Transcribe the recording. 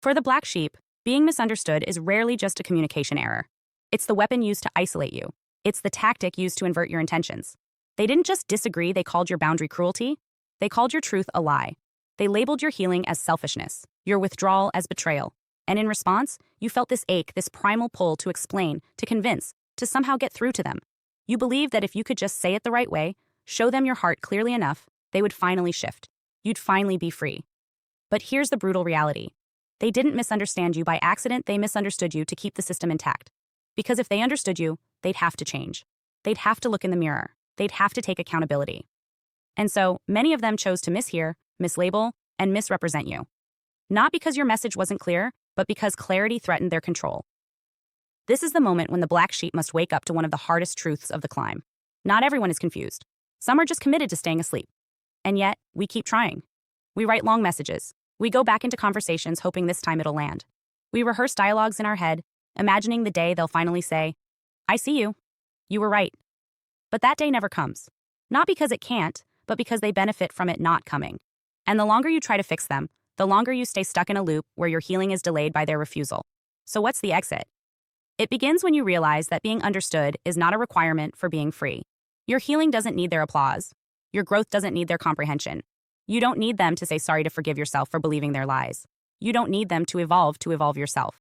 For the black sheep, being misunderstood is rarely just a communication error. It's the weapon used to isolate you. It's the tactic used to invert your intentions. They didn't just disagree, they called your boundary cruelty. They called your truth a lie. They labeled your healing as selfishness, your withdrawal as betrayal. And in response, you felt this ache, this primal pull to explain, to convince, to somehow get through to them. You believed that if you could just say it the right way, show them your heart clearly enough, they would finally shift. You'd finally be free. But here's the brutal reality. They didn't misunderstand you by accident, they misunderstood you to keep the system intact. Because if they understood you, they'd have to change. They'd have to look in the mirror. They'd have to take accountability. And so, many of them chose to mishear, mislabel, and misrepresent you. Not because your message wasn't clear, but because clarity threatened their control. This is the moment when the black sheep must wake up to one of the hardest truths of the climb. Not everyone is confused. Some are just committed to staying asleep. And yet, we keep trying. We write long messages. We go back into conversations hoping this time it'll land. We rehearse dialogues in our head, imagining the day they'll finally say, "I see you. You were right." But that day never comes. Not because it can't, but because they benefit from it not coming. And the longer you try to fix them, the longer you stay stuck in a loop where your healing is delayed by their refusal. So what's the exit? It begins when you realize that being understood is not a requirement for being free. Your healing doesn't need their applause. Your growth doesn't need their comprehension. You don't need them to say sorry to forgive yourself for believing their lies. You don't need them to evolve yourself.